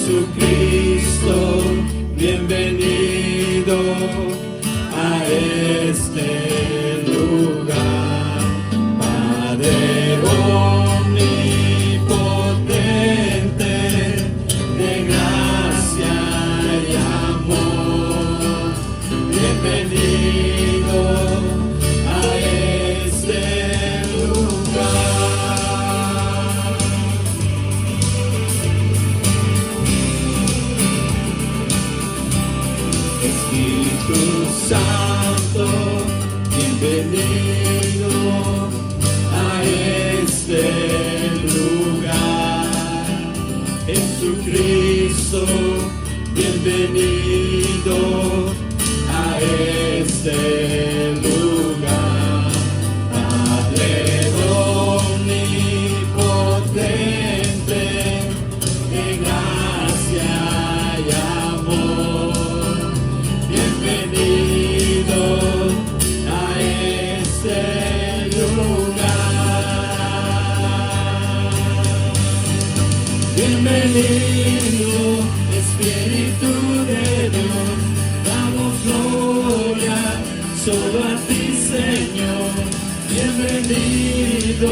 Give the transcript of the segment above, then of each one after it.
Jesucristo, bienvenido a este lugar. Padre omnipotente, de gracia y amor, bienvenido a este lugar. Espíritu Santo, bienvenido a este lugar. Jesucristo, bienvenido a este lugar. Padre omnipotente, de gracia y amor, bienvenido a este lugar. Bienvenido, Espíritu de Dios, damos gloria solo a ti, Señor. Bienvenido,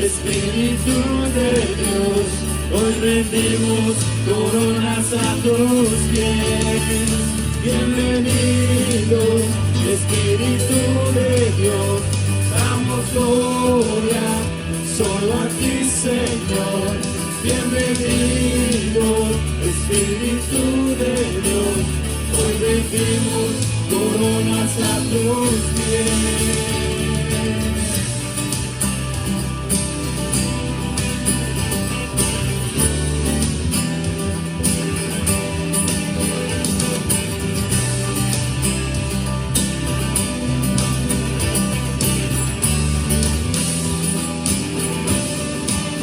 Espíritu de Dios, hoy rendimos coronas a tus pies. Bienvenido, Espíritu de Dios, damos gloria solo a ti, Señor. Bienvenido, Espíritu de Dios, hoy rendimos coronas a tus pies.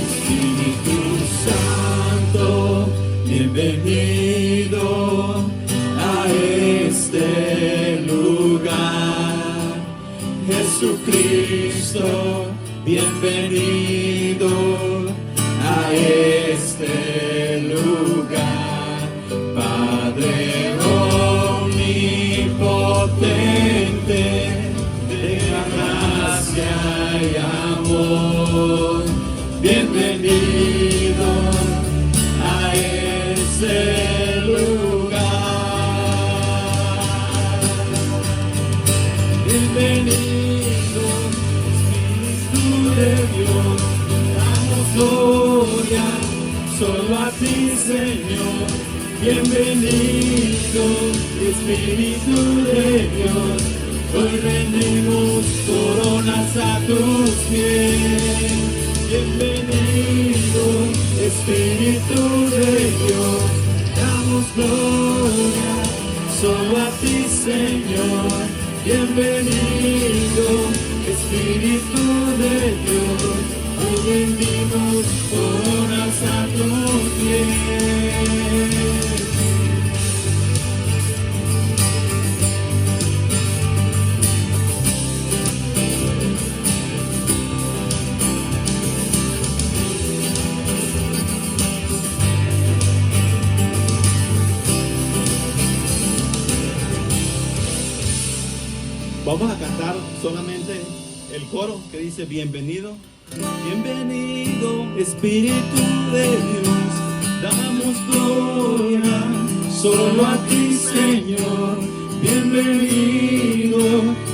Espíritu Santo, bienvenido a este lugar. Jesucristo, bienvenido a este lugar. Padre omnipotente, de gracia y amor, bienvenido a ese lugar. Bienvenido, Espíritu de Dios, damos gloria solo a ti, Señor. Bienvenido, Espíritu de Dios, hoy rendimos coronas a tus pies. Bienvenido, Espíritu de Dios, damos gloria solo a ti, Señor. Bienvenido, Espíritu de Dios, hoy rendimos coronas a tus pies. Vamos a cantar solamente el coro que dice bienvenido. Bienvenido, Espíritu de Dios, damos gloria solo a ti, Señor. Bienvenido,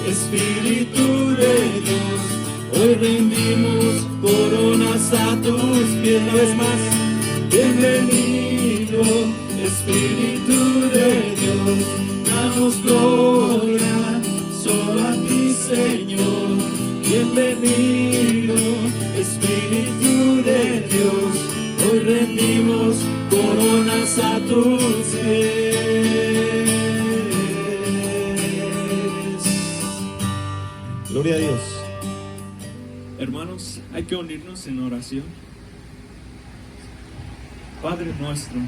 Espíritu de Dios, hoy rendimos coronas a tus pies. Una vez más, bienvenido, Espíritu de Dios, damos gloria solo a ti, Señor. Bienvenido, Espíritu de Dios, hoy rendimos coronas a tus pies. Gloria a Dios. Hermanos, hay que unirnos en oración. Padre nuestro,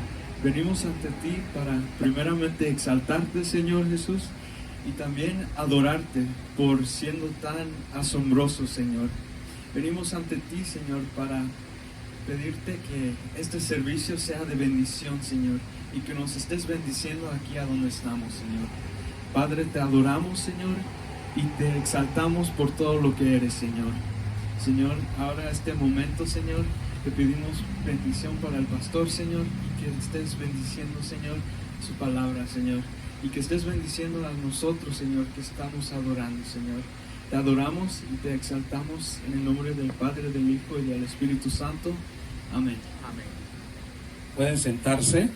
venimos ante ti para primeramente exaltarte, Señor Jesús, y también adorarte por siendo tan asombroso, Señor. Venimos ante ti, Señor, para pedirte que este servicio sea de bendición, Señor, y que nos estés bendiciendo aquí a donde estamos, Señor. Padre, te adoramos, Señor, y te exaltamos por todo lo que eres, Señor. Señor, ahora este momento, Señor, te pedimos bendición para el pastor, Señor, y que estés bendiciendo, Señor, su palabra, Señor, y que estés bendiciendo a nosotros, Señor, que estamos adorando, Señor. Te adoramos y te exaltamos en el nombre del Padre, del Hijo y del Espíritu Santo. Amén. Amén. Pueden sentarse.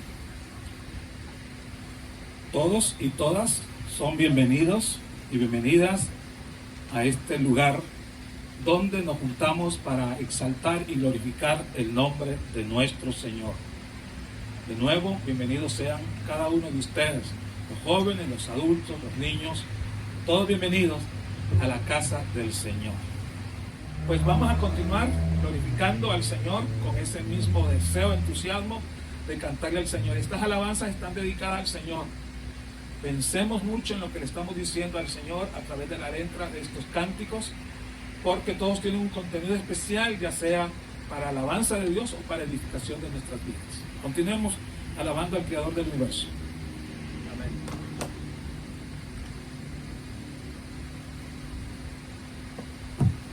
Todos y todas son bienvenidos y bienvenidas a este lugar donde nos juntamos para exaltar y glorificar el nombre de nuestro Señor. De nuevo, bienvenidos sean cada uno de ustedes, los jóvenes, los adultos, los niños, todos bienvenidos a la casa del Señor. Pues vamos a continuar glorificando al Señor con ese mismo deseo, entusiasmo de cantarle al Señor. Estas alabanzas están dedicadas al Señor. Pensemos mucho en lo que le estamos diciendo al Señor a través de la letra de estos cánticos, porque todos tienen un contenido especial, ya sea para alabanza de Dios o para edificación de nuestras vidas. Continuemos alabando al Creador del universo. Amén.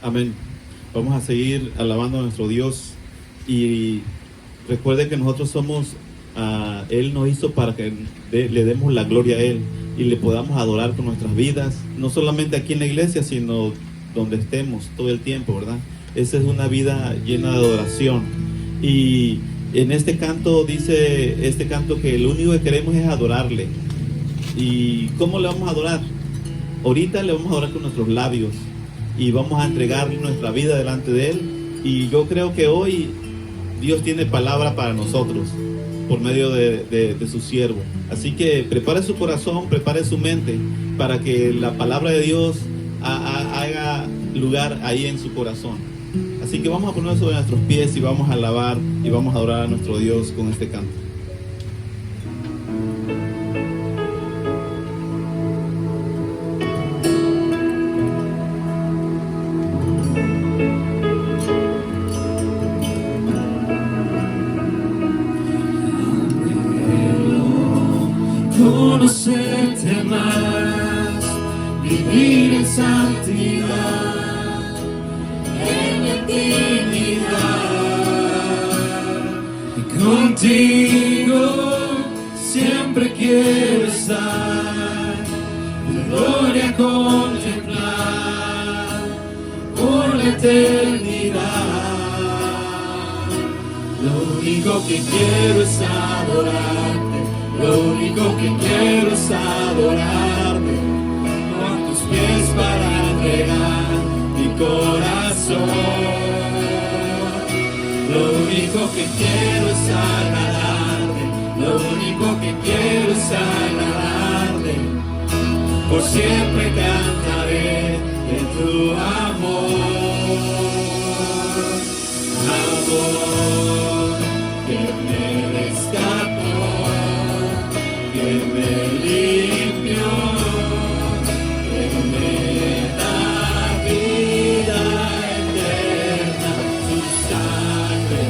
Amén. Vamos a seguir alabando a nuestro Dios, y recuerde que nosotros somos, Él nos hizo para que le demos la gloria a Él y le podamos adorar con nuestras vidas, no solamente aquí en la iglesia, sino donde estemos todo el tiempo, ¿verdad? Esa es una vida llena de adoración. Y en este canto dice, este canto, que lo único que queremos es adorarle. ¿Y cómo le vamos a adorar? Ahorita le vamos a adorar con nuestros labios y vamos a entregar nuestra vida delante de Él. Y yo creo que hoy Dios tiene palabra para nosotros por medio de su siervo. Así que prepare su corazón, prepare su mente para que la palabra de Dios haga lugar ahí en su corazón. Así que vamos a ponernos sobre nuestros pies y vamos a alabar y vamos a adorar a nuestro Dios con este canto. Conocerte más, vivir en santidad, en intimidad, y contigo siempre quiero estar, tu gloria contemplar por la eternidad. Lo único que quiero es adorarte. Lo único que quiero es adorarte, con tus pies para entregar mi corazón. Lo único que quiero es agradarte, lo único que quiero es agradarte. Por siempre cantaré de tu amor, amor que me rescató, que me limpió, que me da vida eterna. Tu sangre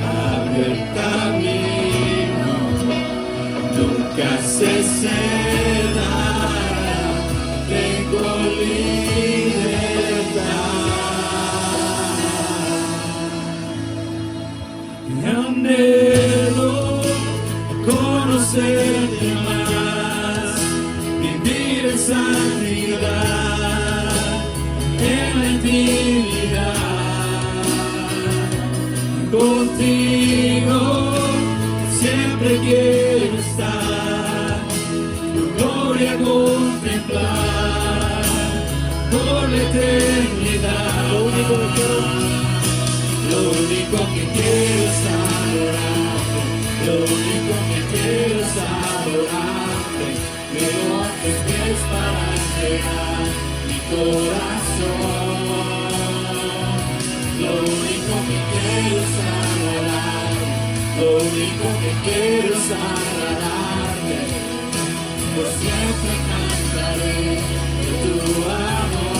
abre el camino, nunca se cerrará. Tengo libertad y anhelo conocerte más, vivir en santidad, en la intimidad. Contigo siempre quiero estar, tu gloria contemplar por la eternidad. Lo único que quiero es adorarte. Lo único que quiero es adorarte, pero a tus pies para entregar mi corazón. Lo único que quiero es adorarte, lo único que quiero es agradarte. Por siempre cantaré de tu amor,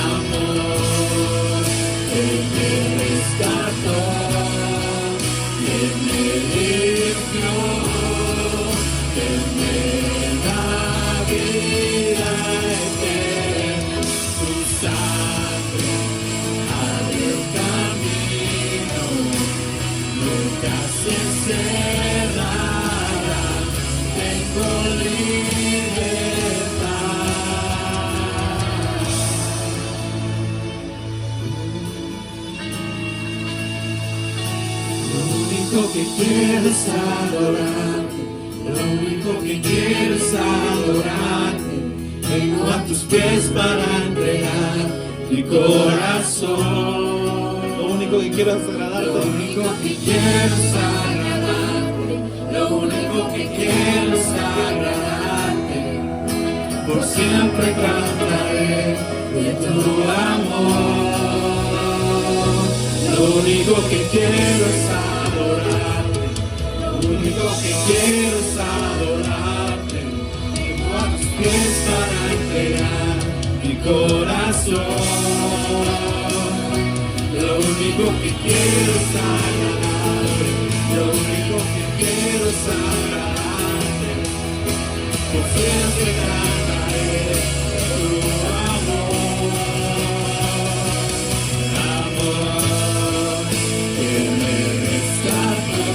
amor. nunca se cerrará, tengo Lo único que quiero es adorarte, lo único que quiero es adorarte. Vengo a tus pies para entregar mi corazón. Lo único que quiero es agradarte. Lo único que quiero es agradarte. Lo único que quiero es agradarte. Por siempre cantaré de tu amor. Lo único que quiero es adorarte. Lo único que quiero es adorarte. Vengo a tus pies para entregar mi corazón. Lo único que quiero es agradarte. Lo único que quiero es agradarte. Por siempre cantaré tu amor. Amor que me rescató,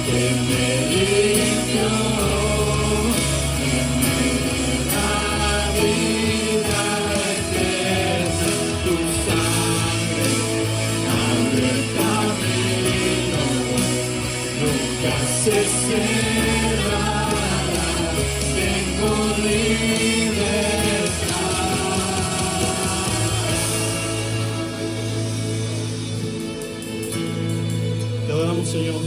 que me limpió, que me da vida eterna. Tu sangre abre el camino, nunca se cerrará, tengo libertad. Te adoramos, Señor.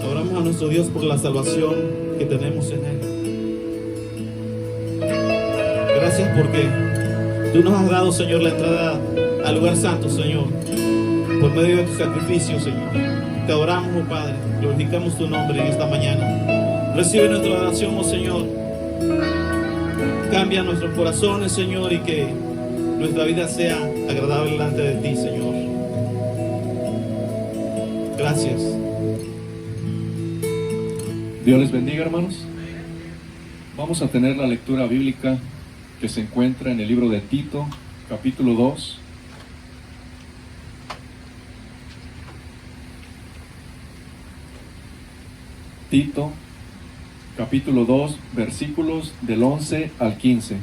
Adoramos a nuestro Dios por la salvación que tenemos en Él. Gracias porque tú nos has dado, Señor, la entrada al lugar santo, Señor, por medio de tu sacrificio, Señor. Te adoramos, oh Padre, glorificamos tu nombre en esta mañana. Recibe nuestra oración, oh Señor. Cambia nuestros corazones, Señor, y que nuestra vida sea agradable delante de ti, Señor. Gracias. Dios les bendiga, hermanos. Vamos a tener la lectura bíblica que se encuentra en el libro de Tito, capítulo 2. Tito, capítulo 2, versículos del 11 al 15.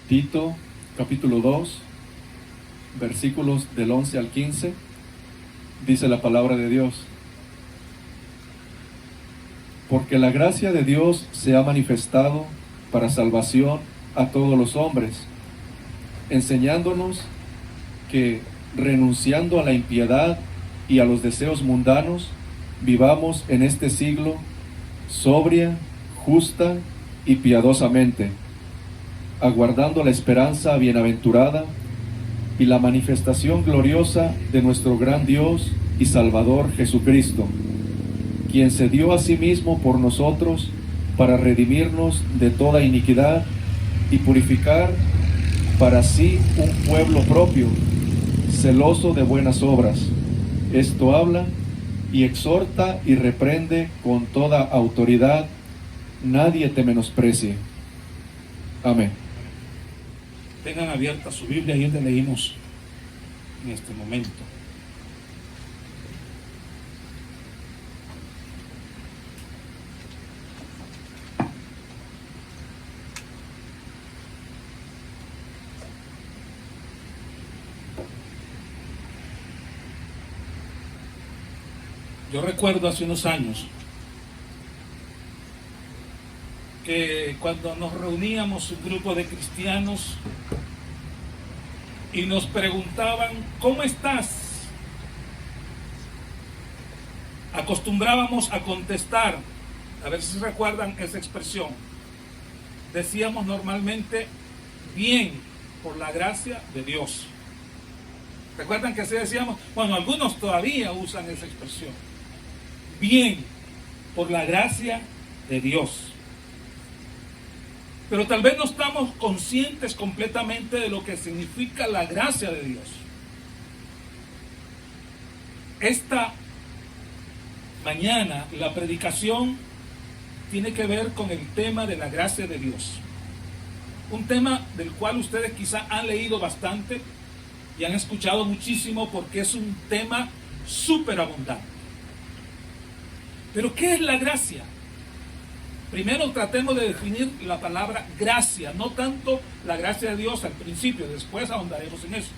Tito, capítulo 2, versículos del 11 al 15, dice la palabra de Dios. Porque la gracia de Dios se ha manifestado para salvación a todos los hombres, enseñándonos que, renunciando a la impiedad y a los deseos mundanos, vivamos en este siglo sobria, justa y piadosamente, aguardando la esperanza bienaventurada y la manifestación gloriosa de nuestro gran Dios y Salvador Jesucristo, quien se dio a sí mismo por nosotros para redimirnos de toda iniquidad y purificar para sí un pueblo propio, celoso de buenas obras. Esto habla y exhorta y reprende con toda autoridad. Nadie te menosprecie. Amén. Tengan abierta su Biblia y donde leímos en este momento. Yo recuerdo hace unos años que cuando nos reuníamos un grupo de cristianos y nos preguntaban, ¿cómo estás?, acostumbrábamos a contestar, a ver si recuerdan esa expresión, decíamos normalmente, bien, por la gracia de Dios. ¿Recuerdan que así decíamos? Bueno, algunos todavía usan esa expresión. Bien, por la gracia de Dios. Pero tal vez no estamos conscientes completamente de lo que significa la gracia de Dios. Esta mañana la predicación tiene que ver con el tema de la gracia de Dios. Un tema del cual ustedes quizá han leído bastante y han escuchado muchísimo porque es un tema súper abundante. Pero ¿qué es la gracia? Primero tratemos de definir la palabra gracia, no tanto la gracia de Dios al principio, después ahondaremos en eso.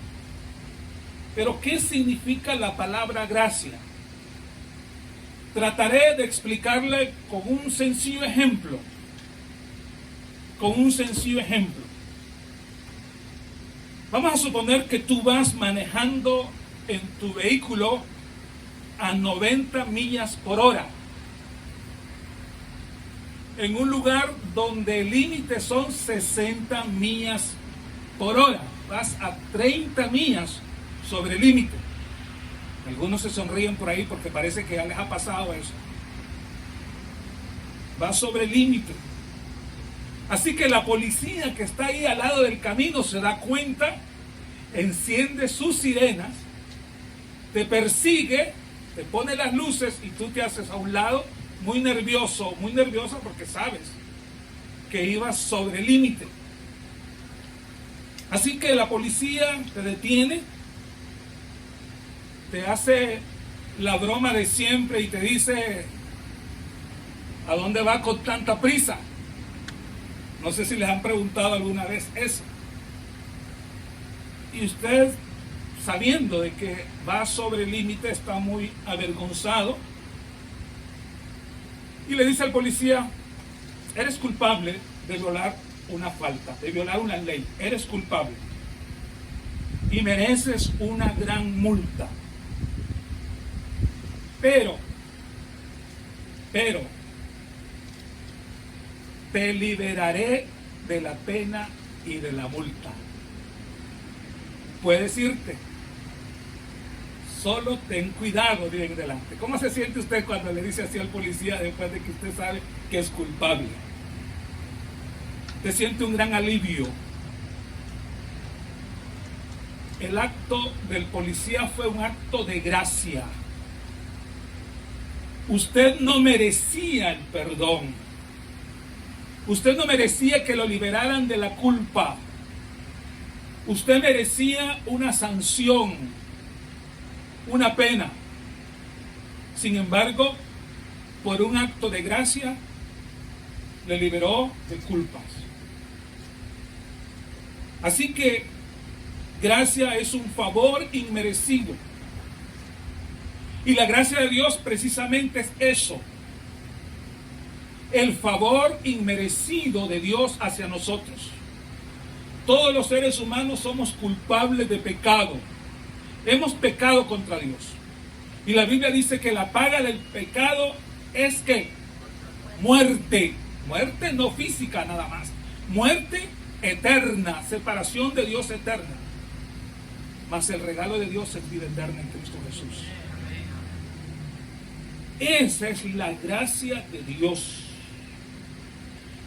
Pero ¿qué significa la palabra gracia? Trataré de explicarle con un sencillo ejemplo. Vamos a suponer que tú vas manejando en tu vehículo a 90 millas por hora. En un lugar donde el límite son 60 millas por hora. Vas a 30 millas sobre el límite. Algunos se sonríen por ahí porque parece que ya les ha pasado eso. Vas sobre el límite. Así que la policía que está ahí al lado del camino se da cuenta, enciende sus sirenas, te persigue, te pone las luces y tú te haces a un lado, muy nervioso, muy nerviosa porque sabes que ibas sobre el límite. Así que la policía te detiene, te hace la broma de siempre y te dice: ¿a dónde va con tanta prisa? No sé si les han preguntado alguna vez eso. Y usted, sabiendo de que va sobre el límite, está muy avergonzado y le dice al policía: eres culpable de violar una falta, de violar una ley, eres culpable y mereces una gran multa. Pero te liberaré de la pena y de la multa. Puedes irte. Solo ten cuidado de en delante. ¿Cómo se siente usted cuando le dice así al policía después de que usted sabe que es culpable? Te siente un gran alivio. El acto del policía fue un acto de gracia. Usted no merecía el perdón. Usted no merecía que lo liberaran de la culpa. Usted merecía una sanción, una pena. Sin embargo, por un acto de gracia, le liberó de culpas. Así que gracia es un favor inmerecido. Y la gracia de Dios precisamente es eso. El favor inmerecido de Dios hacia nosotros. Todos los seres humanos somos culpables de pecado. Hemos pecado contra Dios. Y la Biblia dice que la paga del pecado es que muerte. Muerte no física nada más. Muerte eterna, separación de Dios eterna. Mas el regalo de Dios es vida eterna en Cristo Jesús. Esa es la gracia de Dios.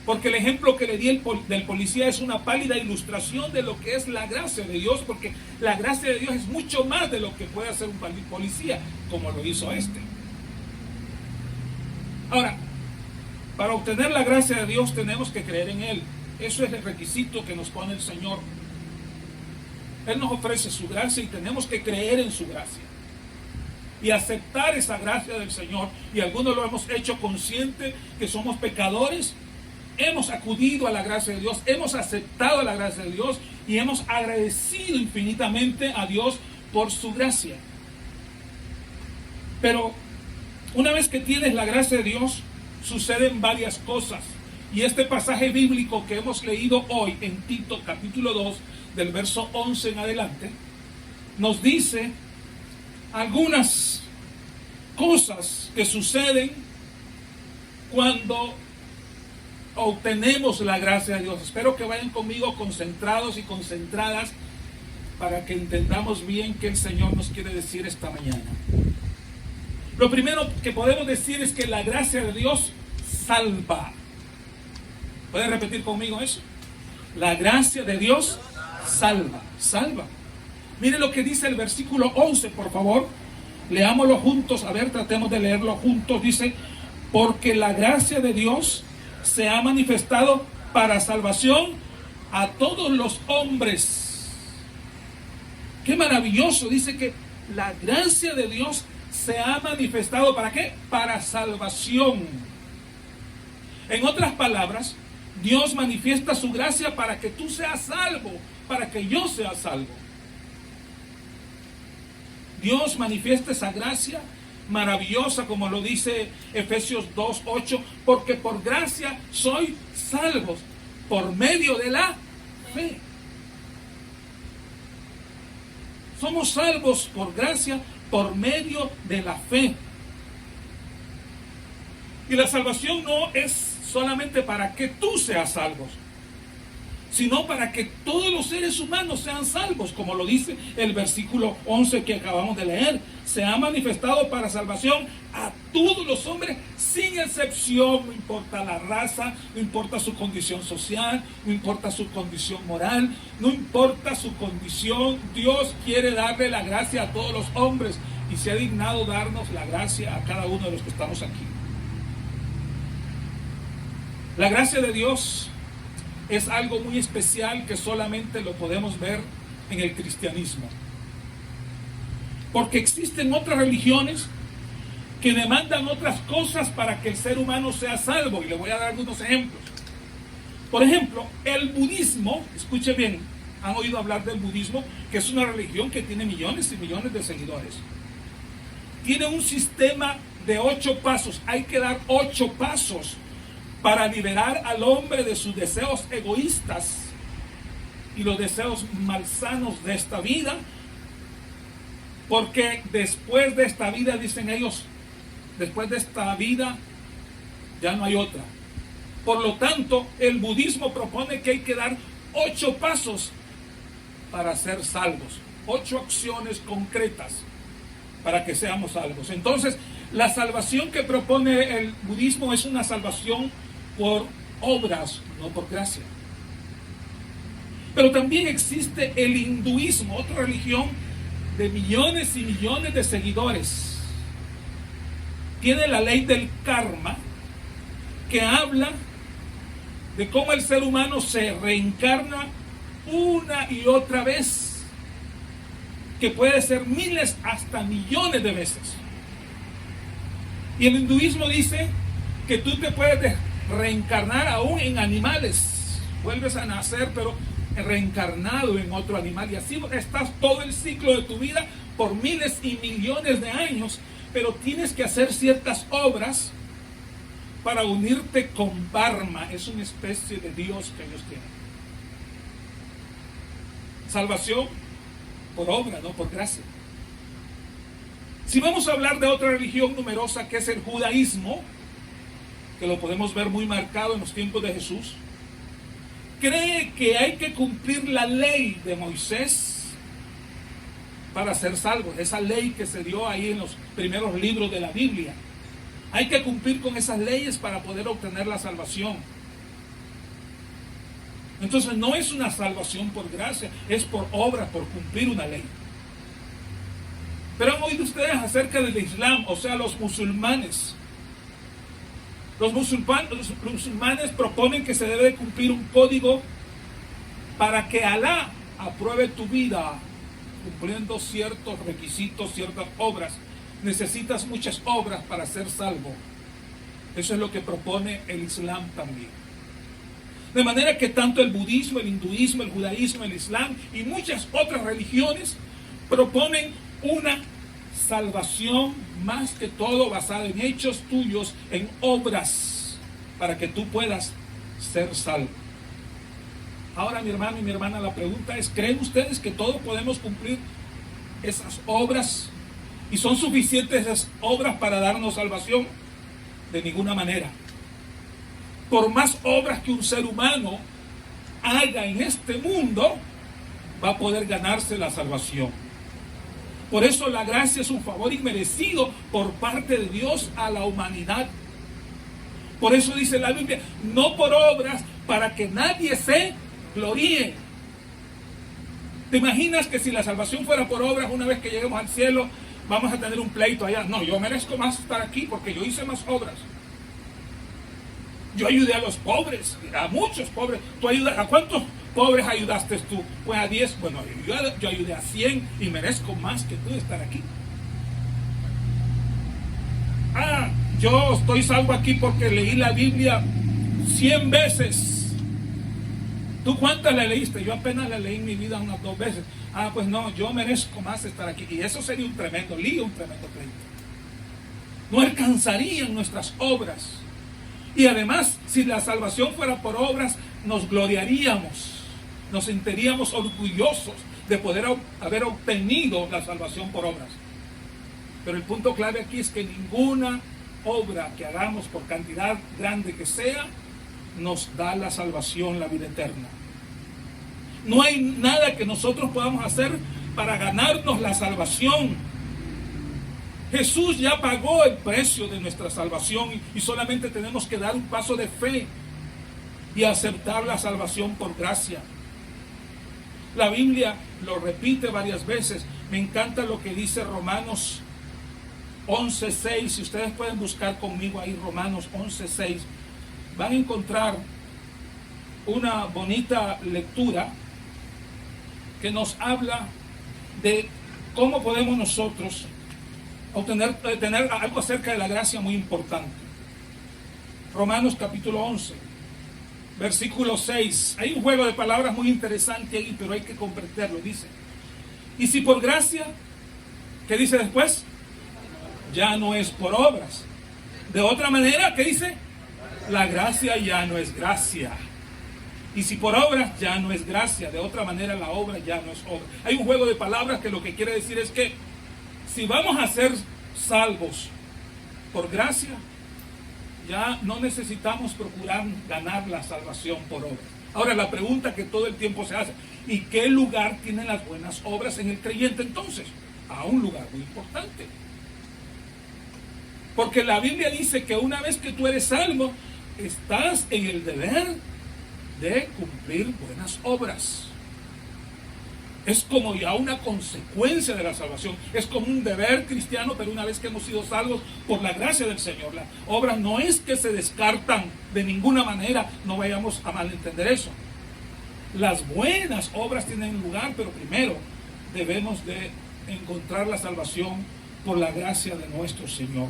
Porque el ejemplo que le di del policía es una pálida ilustración de lo que es la gracia de Dios, porque la gracia de Dios es mucho más de lo que puede hacer un policía, como lo hizo este. Ahora, para obtener la gracia de Dios tenemos que creer en Él. Eso es el requisito que nos pone el Señor. Él nos ofrece su gracia y tenemos que creer en su gracia. Y aceptar esa gracia del Señor. Y algunos lo hemos hecho consciente que somos pecadores. Hemos acudido a la gracia de Dios, hemos aceptado la gracia de Dios y hemos agradecido infinitamente a Dios por su gracia. Pero una vez que tienes la gracia de Dios, suceden varias cosas. Y este pasaje bíblico que hemos leído hoy en Tito capítulo 2, del verso 11 en adelante, nos dice algunas cosas que suceden cuando obtenemos la gracia de Dios. Espero que vayan conmigo concentrados y concentradas para que entendamos bien qué el Señor nos quiere decir esta mañana. Lo primero que podemos decir es que la gracia de Dios salva. ¿Pueden repetir conmigo eso? La gracia de Dios salva, salva. Mire lo que dice el versículo 11, por favor. Leámoslo juntos, a ver, tratemos de leerlo juntos. Dice: porque la gracia de Dios se ha manifestado para salvación a todos los hombres. Qué maravilloso, dice que la gracia de Dios se ha manifestado, ¿para qué? Para salvación. En otras palabras, Dios manifiesta su gracia para que tú seas salvo, para que yo sea salvo. Dios manifiesta esa gracia maravillosa, como lo dice Efesios 2:8, porque por gracia sois salvos por medio de la fe. Somos salvos por gracia por medio de la fe. Y la salvación no es solamente para que tú seas salvo, sino para que todos los seres humanos sean salvos, como lo dice el versículo 11 que acabamos de leer. Se ha manifestado para salvación a todos los hombres, sin excepción. No importa la raza, no importa su condición social, no importa su condición moral, no importa su condición. Dios quiere darle la gracia a todos los hombres y se ha dignado darnos la gracia a cada uno de los que estamos aquí. La gracia de Dios es algo muy especial que solamente lo podemos ver en el cristianismo. Porque existen otras religiones que demandan otras cosas para que el ser humano sea salvo. Y le voy a dar algunos ejemplos. Por ejemplo, el budismo, escuche bien, han oído hablar del budismo, que es una religión que tiene millones y millones de seguidores. Tiene un sistema de 8 pasos. Hay que dar 8 pasos para liberar al hombre de sus deseos egoístas y los deseos malsanos de esta vida, porque después de esta vida, dicen ellos, después de esta vida ya no hay otra. Por lo tanto, el budismo propone que hay que dar 8 pasos para ser salvos, 8 acciones concretas para que seamos salvos. Entonces, la salvación que propone el budismo es una salvación por obras, no por gracia. Pero también existe el hinduismo, otra religión de millones y millones de seguidores. Tiene la ley del karma, que habla de cómo el ser humano se reencarna una y otra vez, que puede ser miles hasta millones de veces. Y el hinduismo dice que tú te puedes reencarnar aún en animales, vuelves a nacer pero reencarnado en otro animal, y así estás todo el ciclo de tu vida por miles y millones de años, pero tienes que hacer ciertas obras para unirte con Dharma. Es una especie de Dios que ellos tienen. Salvación por obra, no por gracia. Si vamos a hablar de otra religión numerosa, que es el judaísmo, que lo podemos ver muy marcado en los tiempos de Jesús, cree que hay que cumplir la ley de Moisés para ser salvos. Esa ley que se dio ahí en los primeros libros de la Biblia. Hay que cumplir con esas leyes para poder obtener la salvación. Entonces no es una salvación por gracia, es por obra, por cumplir una ley. Pero han oído ustedes acerca del Islam, o sea, los musulmanes. Los musulmanes proponen que se debe cumplir un código para que Alá apruebe tu vida, cumpliendo ciertos requisitos, ciertas obras. Necesitas muchas obras para ser salvo. Eso es lo que propone el Islam también. De manera que tanto el budismo, el hinduismo, el judaísmo, el Islam y muchas otras religiones proponen una salvación más que todo basada en hechos tuyos, en obras, para que tú puedas ser salvo. Ahora, mi hermano y mi hermana, la pregunta es, ¿creen ustedes que todos podemos cumplir esas obras y son suficientes esas obras para darnos salvación? De ninguna manera. Por más obras que un ser humano haga en este mundo, va a poder ganarse la salvación. Por eso la gracia es un favor inmerecido por parte de Dios a la humanidad. Por eso dice la Biblia, no por obras para que nadie se gloríe. ¿Te imaginas que si la salvación fuera por obras, una vez que lleguemos al cielo, vamos a tener un pleito allá? No, yo merezco más estar aquí porque yo hice más obras. Yo ayudé a los pobres, a muchos pobres. ¿A cuántos pobres ayudaste tú? Pues a 10. Bueno, yo ayudé a 100 y merezco más que tú estar aquí. Yo estoy salvo aquí porque leí la Biblia 100 veces. ¿Tú cuántas la leíste? Yo apenas la leí en mi vida unas 2 veces. Pues no, yo merezco más estar aquí. Y eso sería un tremendo lío, un tremendo pleito. No alcanzarían nuestras obras. Y además, si la salvación fuera por obras, nos gloriaríamos. Nos sentiríamos orgullosos de poder haber obtenido la salvación por obras. Pero el punto clave aquí es que ninguna obra que hagamos, por cantidad grande que sea, nos da la salvación, la vida eterna. No hay nada que nosotros podamos hacer para ganarnos la salvación. Jesús ya pagó el precio de nuestra salvación y solamente tenemos que dar un paso de fe y aceptar la salvación por gracia. La Biblia lo repite varias veces. Me encanta lo que dice Romanos 11:6. Si ustedes pueden buscar conmigo ahí Romanos 11:6, van a encontrar una bonita lectura que nos habla de cómo podemos nosotros tener algo acerca de la gracia muy importante. Romanos capítulo 11, versículo 6. Hay un juego de palabras muy interesante ahí, pero hay que comprenderlo. Dice: y si por gracia, ¿qué dice después? Ya no es por obras. De otra manera, ¿qué dice? La gracia ya no es gracia. Y si por obras, ya no es gracia. De otra manera, la obra ya no es obra. Hay un juego de palabras que lo que quiere decir es que si vamos a ser salvos por gracia, ya no necesitamos procurar ganar la salvación por obras. Ahora, la pregunta que todo el tiempo se hace: ¿y qué lugar tienen las buenas obras en el creyente entonces? A un lugar muy importante. Porque la Biblia dice que una vez que tú eres salvo, estás en el deber de cumplir buenas obras. Es como ya una consecuencia de la salvación. Es como un deber cristiano, pero una vez que hemos sido salvos por la gracia del Señor. Las obras no es que se descartan de ninguna manera, no vayamos a malentender eso. Las buenas obras tienen lugar, pero primero debemos de encontrar la salvación por la gracia de nuestro Señor.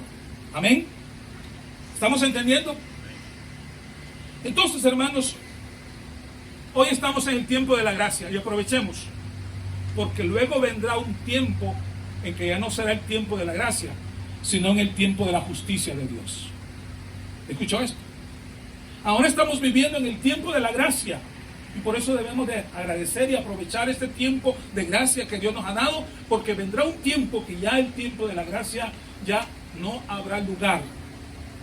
Amén. ¿Estamos entendiendo? Entonces, hermanos, hoy estamos en el tiempo de la gracia y aprovechemos, porque luego vendrá un tiempo en que ya no será el tiempo de la gracia, sino en el tiempo de la justicia de Dios. ¿Escuchó esto? Ahora estamos viviendo en el tiempo de la gracia y por eso debemos de agradecer y aprovechar este tiempo de gracia que Dios nos ha dado, porque vendrá un tiempo que ya el tiempo de la gracia ya no habrá lugar,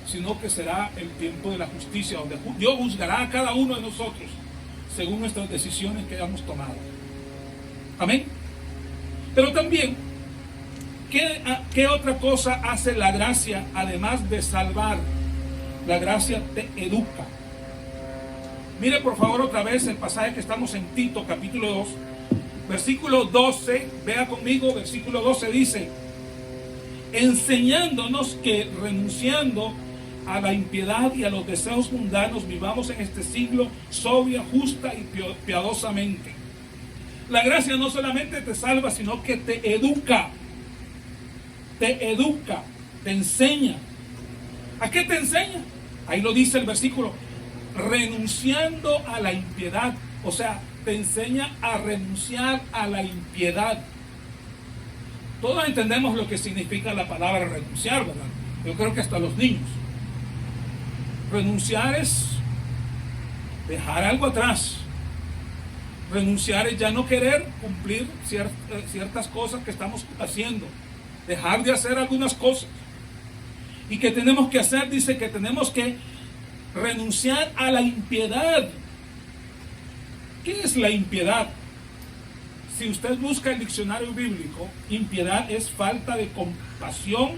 sino que será el tiempo de la justicia, donde Dios juzgará a cada uno de nosotros según nuestras decisiones que hayamos tomado. Amén. Pero también, ¿qué otra cosa hace la gracia además de salvar? La gracia te educa. Mire por favor otra vez el pasaje que estamos en Tito capítulo 2, versículo 12. Vea conmigo, versículo 12 dice: enseñándonos que renunciando a la impiedad y a los deseos mundanos vivamos en este siglo sobria, justa y piadosamente. La gracia no solamente te salva, sino que te educa, te enseña. ¿A qué te enseña? Ahí lo dice el versículo: renunciando a la impiedad. O sea, te enseña a renunciar a la impiedad. Todos entendemos lo que significa la palabra renunciar, ¿verdad? Yo creo que hasta los niños. Renunciar es dejar algo atrás. Renunciar es ya no querer cumplir ciertas cosas que estamos haciendo. Dejar de hacer algunas cosas. ¿Y qué tenemos que hacer? Dice que tenemos que renunciar a la impiedad. ¿Qué es la impiedad? Si usted busca el diccionario bíblico, impiedad es falta de compasión,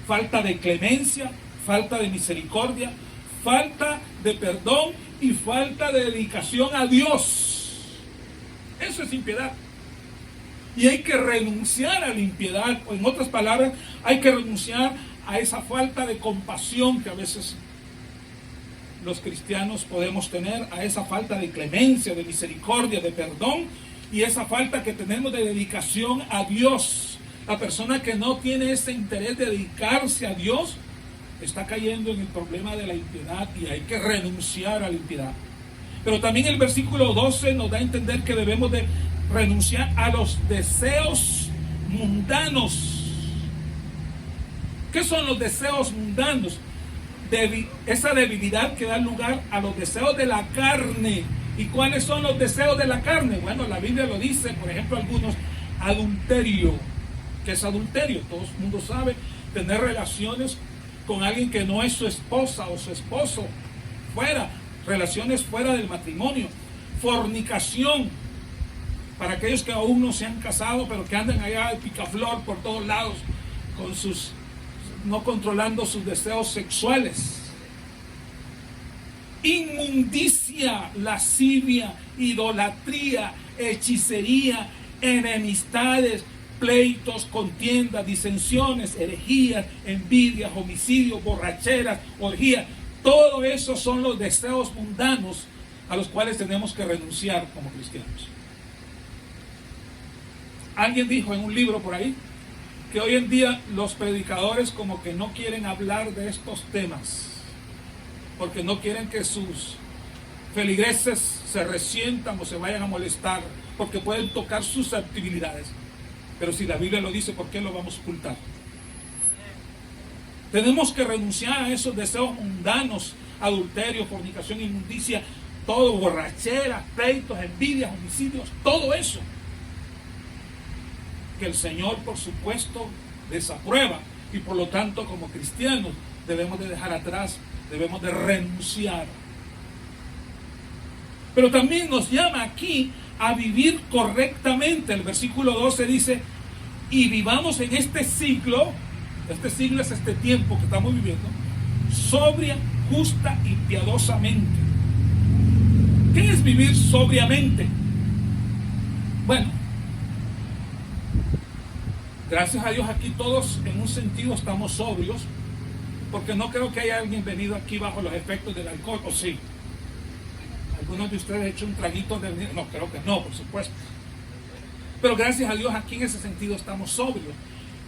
falta de clemencia, falta de misericordia, falta de perdón y falta de dedicación a Dios. Eso es impiedad. Y hay que renunciar a la impiedad, o en otras palabras, hay que renunciar a esa falta de compasión que a veces los cristianos podemos tener, a esa falta de clemencia, de misericordia, de perdón, y esa falta que tenemos de dedicación a Dios. La persona que no tiene ese interés de dedicarse a Dios está cayendo en el problema de la impiedad, y hay que renunciar a la impiedad. Pero también el versículo 12 nos da a entender que debemos de renunciar a los deseos mundanos. ¿Qué son los deseos mundanos? Esa debilidad que da lugar a los deseos de la carne. ¿Y cuáles son los deseos de la carne? Bueno, la Biblia lo dice, por ejemplo, algunos: adulterio. ¿Qué es adulterio? Todo el mundo sabe: tener relaciones con alguien que no es su esposa o su esposo, relaciones fuera del matrimonio. Fornicación, para aquellos que aún no se han casado, pero que andan allá de picaflor por todos lados, no controlando sus deseos sexuales. Inmundicia, lascivia, idolatría, hechicería, enemistades, pleitos, contiendas, disensiones, herejías, envidias, homicidios, borracheras, orgías. Todo eso son los deseos mundanos a los cuales tenemos que renunciar como cristianos. Alguien dijo en un libro por ahí que hoy en día los predicadores como que no quieren hablar de estos temas, porque no quieren que sus feligreses se resientan o se vayan a molestar, porque pueden tocar susceptibilidades. Pero si la Biblia lo dice, ¿por qué lo vamos a ocultar? Tenemos que renunciar a esos deseos mundanos: adulterio, fornicación, inmundicia, todo, borracheras, pleitos, envidias, homicidios, todo eso que el Señor, por supuesto, desaprueba, y por lo tanto, como cristianos, debemos de dejar atrás, debemos de renunciar. Pero también nos llama aquí a vivir correctamente. El versículo 12 dice: y vivamos en este siglo es este tiempo que estamos viviendo, sobria, justa y piadosamente. ¿Qué es vivir sobriamente? Bueno, gracias a Dios aquí todos en un sentido estamos sobrios, porque no creo que haya alguien venido aquí bajo los efectos del alcohol, ¿o sí? ¿Algunos de ustedes han hecho un traguito de... No, creo que no, por supuesto. Pero gracias a Dios aquí en ese sentido estamos sobrios.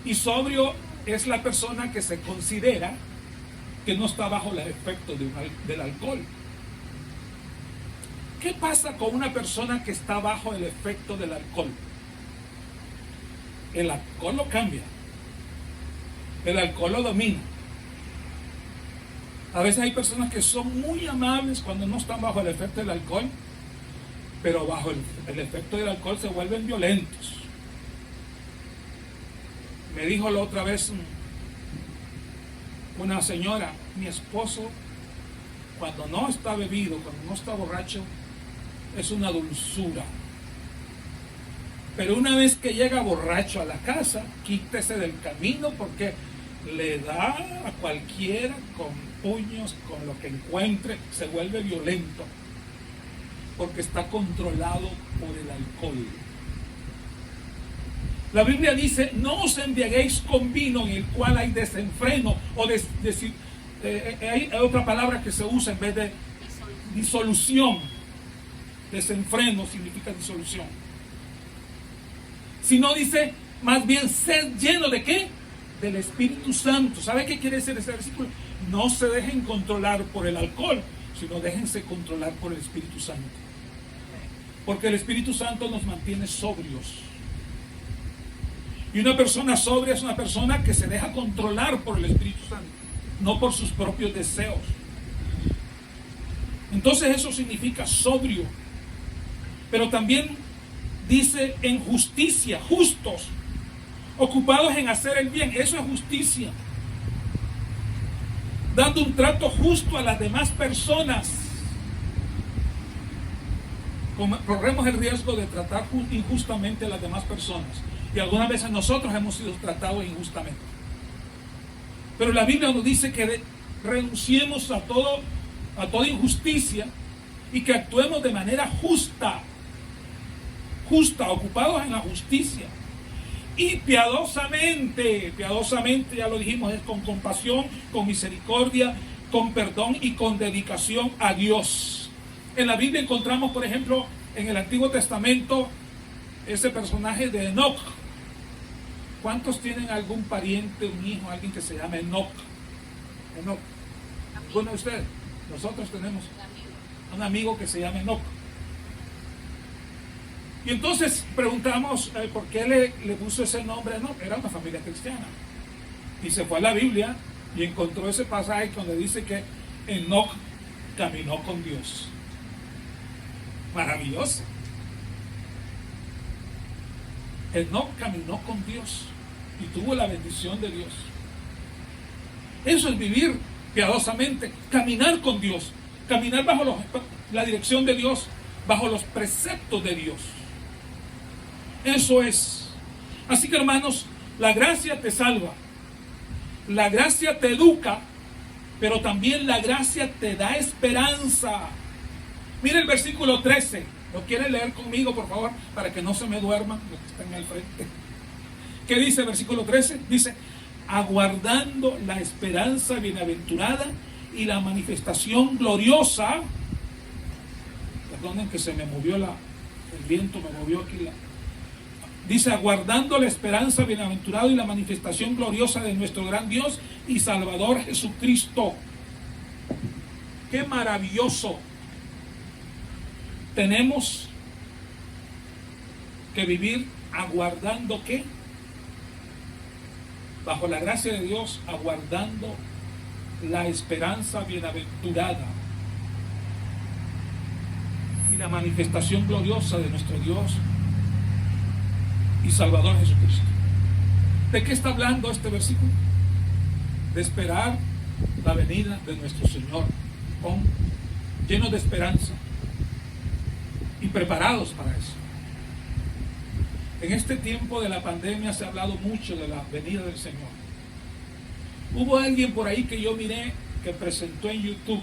Y sobrio es la persona que se considera que no está bajo los efectos del alcohol. ¿Qué pasa con una persona que está bajo el efecto del alcohol? El alcohol lo cambia. El alcohol lo domina. A veces hay personas que son muy amables cuando no están bajo el efecto del alcohol, pero bajo el efecto del alcohol se vuelven violentos. Me dijo la otra vez una señora: mi esposo, cuando no está bebido, cuando no está borracho, es una dulzura. Pero una vez que llega borracho a la casa, quítese del camino, porque le da a cualquiera con puños, con lo que encuentre, se vuelve violento, porque está controlado por el alcohol. La Biblia dice: no os embriaguéis con vino en el cual hay desenfreno, o hay otra palabra que se usa en vez de disolución. Desenfreno significa disolución. Sino dice, más bien, sed lleno de ¿qué? Del Espíritu Santo. ¿Sabe qué quiere decir ese versículo? No se dejen controlar por el alcohol, sino déjense controlar por el Espíritu Santo. Porque el Espíritu Santo nos mantiene sobrios. Y una persona sobria es una persona que se deja controlar por el Espíritu Santo, no por sus propios deseos. Entonces eso significa sobrio. Pero también dice en justicia, justos, ocupados en hacer el bien. Eso es justicia. Dando un trato justo a las demás personas. Corremos el riesgo de tratar injustamente a las demás personas. Y algunas veces nosotros hemos sido tratados injustamente. Pero la Biblia nos dice que renunciemos a toda injusticia y que actuemos de manera justa, ocupados en la justicia. Y piadosamente, ya lo dijimos, es con compasión, con misericordia, con perdón y con dedicación a Dios. En la Biblia encontramos, por ejemplo, en el Antiguo Testamento, ese personaje de Enoc. ¿Cuántos tienen algún pariente, un hijo, alguien que se llama Enoc? Enoc. Bueno, usted, nosotros tenemos un amigo que se llama Enoc. Y entonces preguntamos por qué le puso ese nombre Enoc. Era una familia cristiana. Y se fue a la Biblia y encontró ese pasaje donde dice que Enoc caminó con Dios. Maravilloso. Enoc caminó con Dios y tuvo la bendición de Dios. Eso es vivir piadosamente, caminar con Dios, caminar bajo la dirección de Dios, bajo los preceptos de Dios. Eso es. Así que, hermanos, la gracia te salva, la gracia te educa, pero también la gracia te da esperanza. Mira el versículo 13. ¿Lo quieren leer conmigo, por favor? Para que no se me duerman los que están al frente. ¿Qué dice el versículo 13? Dice: aguardando la esperanza bienaventurada y la manifestación gloriosa. Perdonen que se me movió el viento, me movió aquí Dice: aguardando la esperanza bienaventurada y la manifestación gloriosa de nuestro gran Dios y Salvador Jesucristo. ¡Qué maravilloso! Tenemos que vivir aguardando ¿qué? Bajo la gracia de Dios, aguardando la esperanza bienaventurada y la manifestación gloriosa de nuestro Dios y Salvador Jesucristo. ¿De qué está hablando este versículo? De esperar la venida de nuestro Señor, llenos de esperanza y preparados para eso. En este tiempo de la pandemia se ha hablado mucho de la venida del Señor. Hubo alguien por ahí que yo miré que presentó en YouTube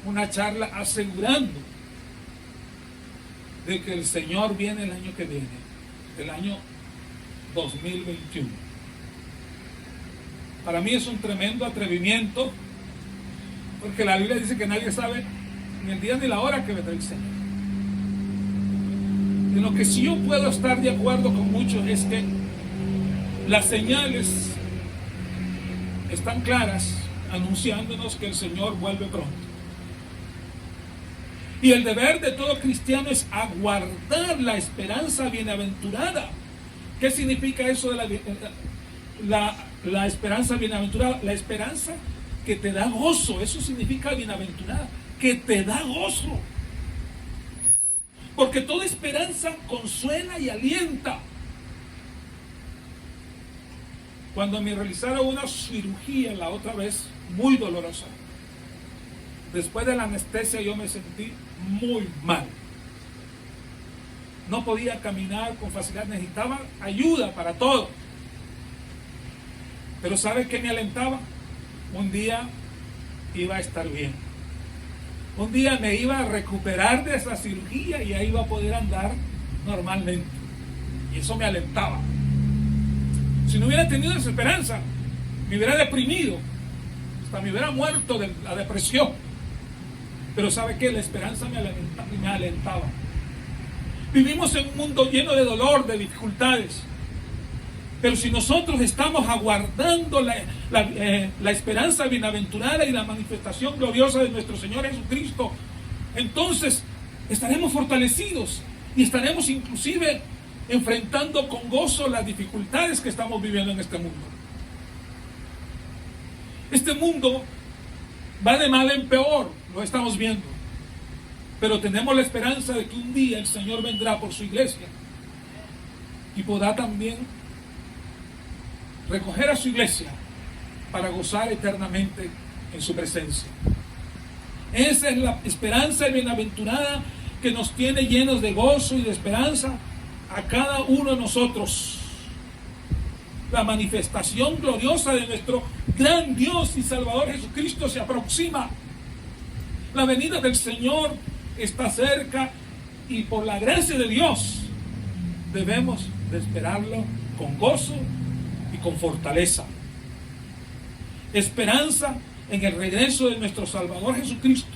una charla asegurando de que el Señor viene el año que viene, el año 2021. Para mí es un tremendo atrevimiento, porque la Biblia dice que nadie sabe ni el día ni la hora que vendrá el Señor. En lo que sí yo puedo estar de acuerdo con muchos es que las señales están claras, anunciándonos que el Señor vuelve pronto. Y el deber de todo cristiano es aguardar la esperanza bienaventurada. ¿Qué significa eso de la esperanza bienaventurada? La esperanza que te da gozo. Eso significa bienaventurada, que te da gozo. Porque toda esperanza consuela y alienta. Cuando me realizaron una cirugía la otra vez, muy dolorosa, después de la anestesia yo me sentí muy mal. No podía caminar con facilidad, necesitaba ayuda para todo. Pero ¿sabe qué me alentaba? Un día iba a estar bien. Un día me iba a recuperar de esa cirugía y ahí iba a poder andar normalmente. Y eso me alentaba. Si no hubiera tenido esa esperanza, me hubiera deprimido. Hasta me hubiera muerto de la depresión. Pero ¿sabe qué? La esperanza me alentaba. Vivimos en un mundo lleno de dolor, de dificultades. Pero si nosotros estamos aguardando la esperanza bienaventurada y la manifestación gloriosa de nuestro Señor Jesucristo, entonces estaremos fortalecidos y estaremos inclusive enfrentando con gozo las dificultades que estamos viviendo en este mundo. Este mundo va de mal en peor, lo estamos viendo. Pero tenemos la esperanza de que un día el Señor vendrá por su iglesia y podrá también recoger a su iglesia para gozar eternamente en su presencia. Esa es la esperanza bienaventurada que nos tiene llenos de gozo y de esperanza a cada uno de nosotros. La manifestación gloriosa de nuestro gran Dios y Salvador Jesucristo se aproxima. La venida del Señor está cerca y por la gracia de Dios debemos de esperarlo con gozo y con fortaleza. Esperanza en el regreso de nuestro Salvador Jesucristo.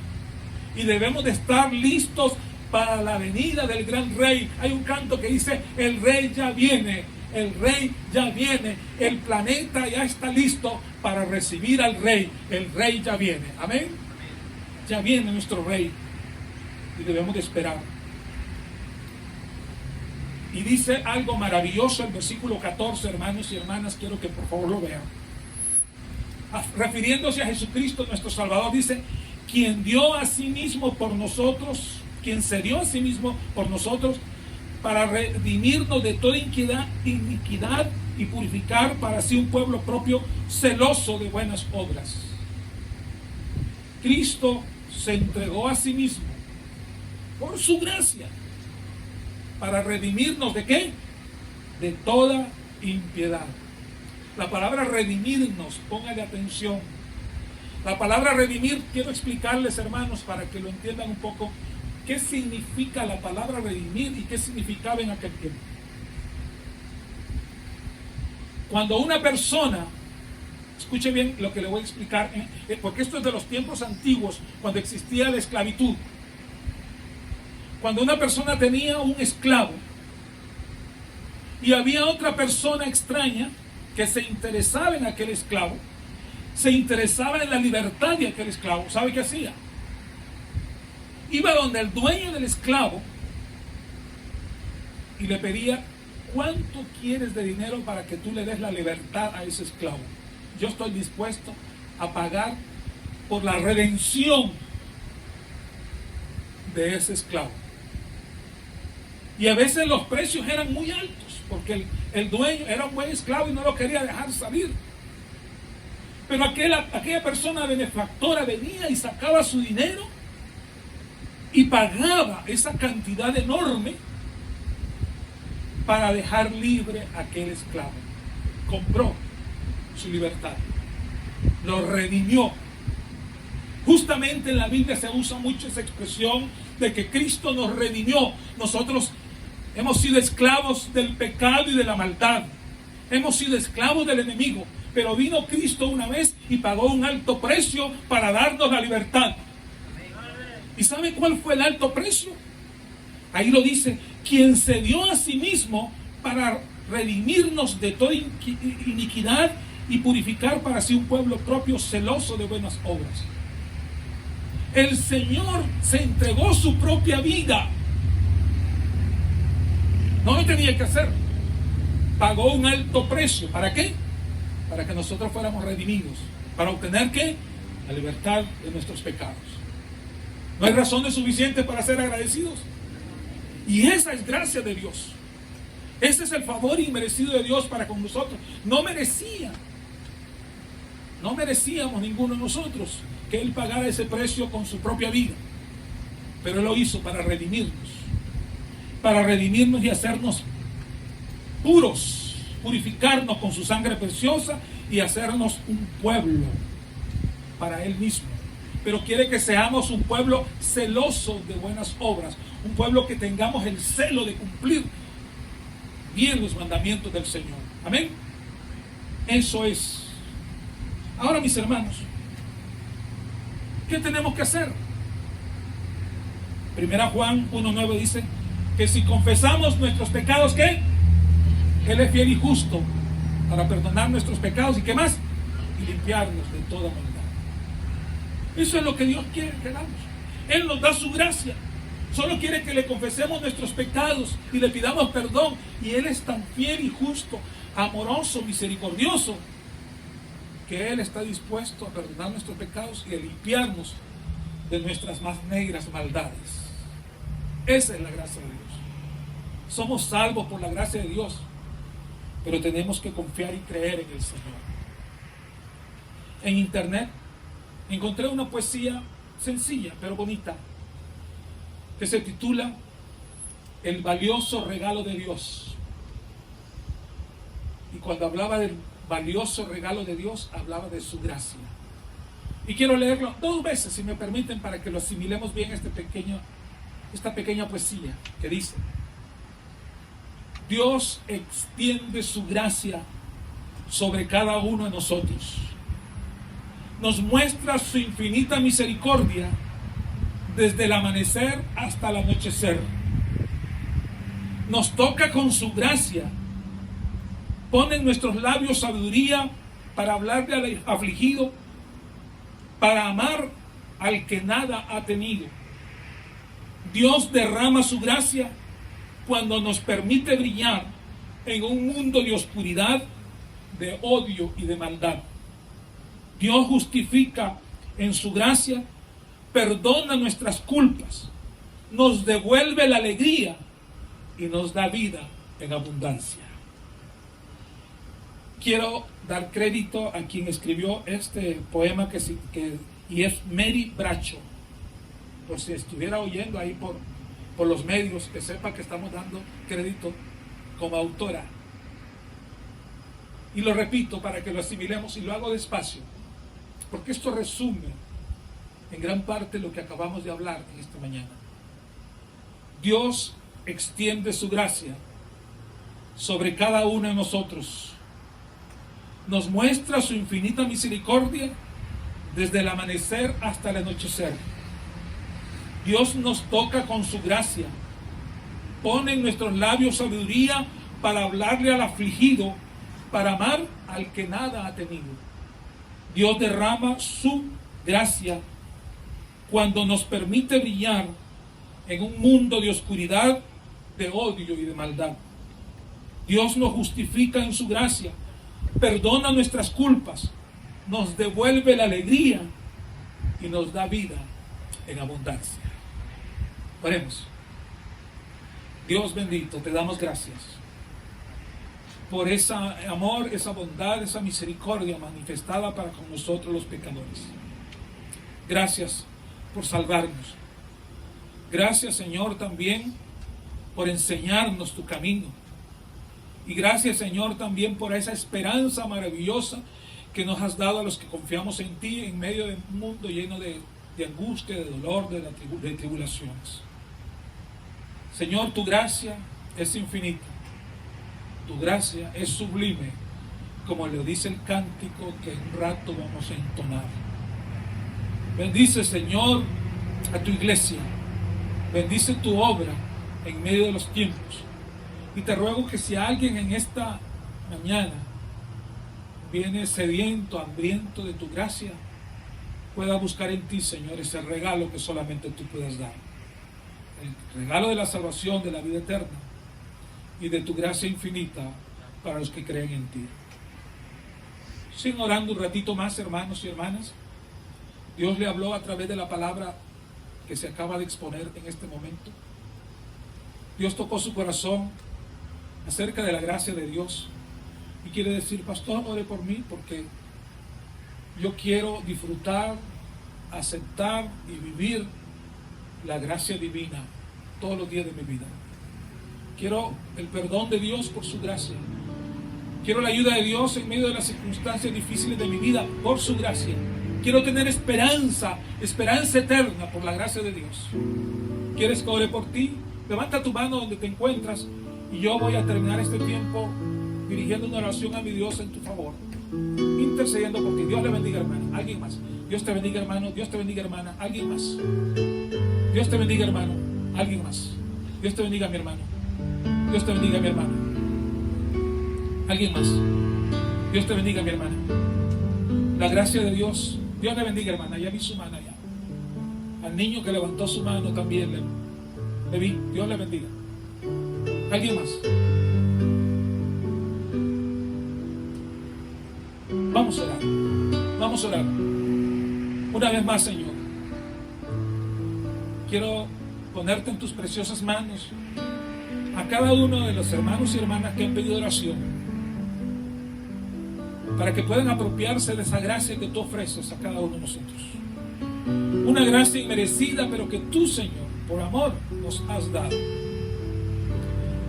Y debemos de estar listos para la venida del gran Rey. Hay un canto que dice: el Rey ya viene, el Rey ya viene, el planeta ya está listo para recibir al Rey. El Rey ya viene. Amén. Ya viene nuestro Rey y debemos de esperar. Y dice algo maravilloso el versículo 14, hermanos y hermanas, quiero que por favor lo vean. Refiriéndose a Jesucristo nuestro Salvador, dice: quien dio a sí mismo por nosotros, quien se dio a sí mismo por nosotros, para redimirnos de toda iniquidad y purificar para sí un pueblo propio, celoso de buenas obras. Cristo se entregó a sí mismo por su gracia para redimirnos ¿de qué? De toda impiedad. La palabra redimirnos, póngale atención. La palabra redimir, quiero explicarles, hermanos, para que lo entiendan un poco, qué significa la palabra redimir y qué significaba en aquel tiempo. Cuando una persona, escuche bien lo que le voy a explicar, porque esto es de los tiempos antiguos, cuando existía la esclavitud. Cuando una persona tenía un esclavo y había otra persona extraña que se interesaba en aquel esclavo, se interesaba en la libertad de aquel esclavo, ¿sabe qué hacía? Iba donde el dueño del esclavo y le pedía: ¿cuánto quieres de dinero para que tú le des la libertad a ese esclavo? Yo estoy dispuesto a pagar por la redención de ese esclavo. Y a veces los precios eran muy altos, porque el dueño era un buen esclavo y no lo quería dejar salir. Pero aquella persona benefactora venía y sacaba su dinero y pagaba esa cantidad enorme para dejar libre a aquel esclavo. Compró su libertad, lo redimió. Justamente en la Biblia se usa mucho esa expresión de que Cristo nos redimió. Nosotros hemos sido esclavos del pecado y de la maldad. Hemos sido esclavos del enemigo. Pero vino Cristo una vez y pagó un alto precio para darnos la libertad. ¿Y sabe cuál fue el alto precio? Ahí lo dice: quien se dio a sí mismo para redimirnos de toda iniquidad y purificar para sí un pueblo propio, celoso de buenas obras. El Señor se entregó su propia vida. No lo tenía que hacer. Pagó un alto precio. ¿Para qué? Para que nosotros fuéramos redimidos. ¿Para obtener qué? La libertad de nuestros pecados. ¿No hay razones suficientes para ser agradecidos? Y esa es gracia de Dios. Ese es el favor inmerecido de Dios para con nosotros. No merecíamos ninguno de nosotros que Él pagara ese precio con su propia vida. Pero Él lo hizo para redimirnos. Para redimirnos y hacernos puros. Purificarnos con su sangre preciosa y hacernos un pueblo para Él mismo. Pero quiere que seamos un pueblo celoso de buenas obras, un pueblo que tengamos el celo de cumplir bien los mandamientos del Señor. Amén. Eso es. Ahora, mis hermanos, ¿qué tenemos que hacer? Primera Juan 1:9 dice que si confesamos nuestros pecados, ¿qué? Él es fiel y justo para perdonar nuestros pecados y ¿qué más? Y limpiarnos de toda maldad. Eso es lo que Dios quiere que hagamos. Él nos da su gracia. Solo quiere que le confesemos nuestros pecados y le pidamos perdón. Y Él es tan fiel y justo, amoroso, misericordioso, que Él está dispuesto a perdonar nuestros pecados y a limpiarnos de nuestras más negras maldades. Esa es la gracia de Dios. Somos salvos por la gracia de Dios, pero tenemos que confiar y creer en el Señor. En internet encontré una poesía sencilla pero bonita que se titula El valioso regalo de Dios. Y cuando hablaba del valioso regalo de Dios, hablaba de su gracia. Y quiero leerlo 2 veces, si me permiten, para que lo asimilemos bien esta pequeña poesía que dice: Dios extiende su gracia sobre cada uno de nosotros. nos muestra su infinita misericordia desde el amanecer hasta el anochecer. Nos toca con su gracia, pone en nuestros labios sabiduría para hablarle al afligido, para amar al que nada ha tenido. Dios derrama su gracia cuando nos permite brillar en un mundo de oscuridad, de odio y de maldad. Dios justifica en su gracia, perdona nuestras culpas, nos devuelve la alegría y nos da vida en abundancia. Quiero dar crédito a quien escribió este poema y es Mary Bracho. Por si estuviera oyendo ahí por los medios, que sepa que estamos dando crédito como autora. Y lo repito para que lo asimilemos, y lo hago despacio, porque esto resume en gran parte lo que acabamos de hablar en esta mañana. Dios extiende su gracia sobre cada uno de nosotros. Nos muestra su infinita misericordia desde el amanecer hasta el anochecer. Dios nos toca con su gracia, pone en nuestros labios sabiduría para hablarle al afligido, para amar al que nada ha tenido. Dios derrama su gracia cuando nos permite brillar en un mundo de oscuridad, de odio y de maldad. Dios nos justifica en su gracia, perdona nuestras culpas, nos devuelve la alegría y nos da vida en abundancia. Oremos. Dios bendito, te damos gracias por ese amor, esa bondad, esa misericordia manifestada para con nosotros los pecadores. Gracias por salvarnos. Gracias, Señor, también por enseñarnos tu camino. Y gracias, Señor, también por esa esperanza maravillosa que nos has dado a los que confiamos en ti en medio de un mundo lleno de angustia, de dolor, de tribulaciones. Señor, tu gracia es infinita. Tu gracia es sublime, como le dice el cántico que en un rato vamos a entonar. Bendice, Señor, a tu iglesia. Bendice tu obra en medio de los tiempos. Y te ruego que si alguien en esta mañana viene sediento, hambriento de tu gracia, pueda buscar en ti, Señor, ese regalo que solamente tú puedes dar. El regalo de la salvación, de la vida eterna y de tu gracia infinita para los que creen en ti. Sigan orando un ratito más, hermanos y hermanas. Dios le habló a través de la palabra que se acaba de exponer en este momento. Dios tocó su corazón acerca de la gracia de Dios y quiere decir: pastor, ore por mí porque yo quiero disfrutar, aceptar y vivir la gracia divina todos los días de mi vida. Quiero el perdón de Dios por su gracia. Quiero la ayuda de Dios en medio de las circunstancias difíciles de mi vida por su gracia. Quiero tener esperanza eterna por la gracia de Dios. ¿Quieres que ore por ti? Levanta tu mano donde te encuentras y yo voy a terminar este tiempo dirigiendo una oración a mi Dios en tu favor, intercediendo por ti. Dios le bendiga, hermana. Alguien más. Dios te bendiga, hermano. Dios te bendiga, hermana. Alguien más. Dios te bendiga, hermano. Alguien más. Dios te bendiga, mi hermano. Dios te bendiga, mi hermana. Alguien más. Dios te bendiga, mi hermana. La gracia de Dios. Dios le bendiga, hermana. Ya vi su mano ya. Al niño que levantó su mano también le vi. Dios le bendiga. ¿Alguien más? Vamos a orar. Vamos a orar. Una vez más, Señor. Quiero ponerte en tus preciosas manos a cada uno de los hermanos y hermanas que han pedido oración, para que puedan apropiarse de esa gracia que tú ofreces a cada uno de nosotros. Una gracia inmerecida, pero que tú, Señor, por amor, nos has dado.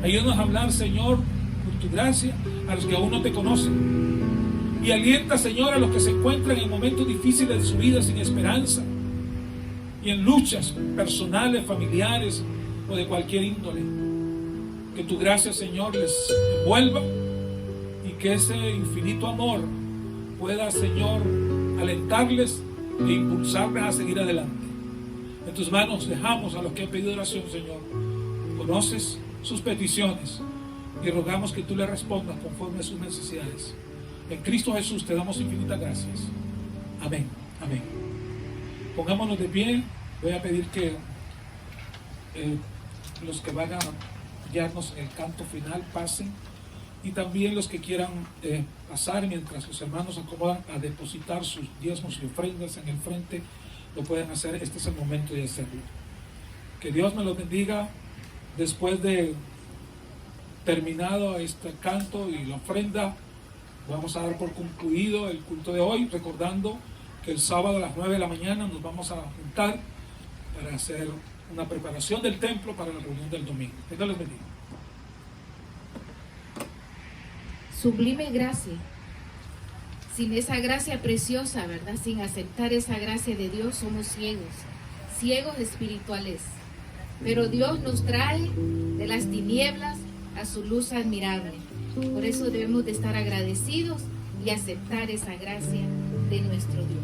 Ayúdanos a hablar, Señor, por tu gracia, a los que aún no te conocen. Y alienta, Señor, a los que se encuentran en momentos difíciles de su vida sin esperanza y en luchas personales, familiares o de cualquier índole. Que tu gracia, Señor, les envuelva y que ese infinito amor pueda, Señor, alentarles e impulsarles a seguir adelante. En tus manos dejamos a los que han pedido oración, Señor. Conoces sus peticiones y rogamos que tú le respondas conforme a sus necesidades. En Cristo Jesús te damos infinitas gracias. Amén. Amén. Pongámonos de pie. Voy a pedir que los que van a guiarnos en el canto final pasen, y también los que quieran pasar mientras los hermanos acomodan a depositar sus diezmos y ofrendas en el frente, lo pueden hacer. Este es el momento de hacerlo. Que Dios me los bendiga. Después de terminado este canto y la ofrenda, vamos a dar por concluido el culto de hoy, recordando que el sábado a las 9 de la mañana nos vamos a juntar para hacer una preparación del templo para la reunión del domingo. Que Dios les bendiga. Sublime gracia. Sin esa gracia preciosa, ¿verdad? Sin aceptar esa gracia de Dios, somos ciegos espirituales. Pero Dios nos trae de las tinieblas a su luz admirable. Por eso debemos de estar agradecidos y aceptar esa gracia de nuestro Dios.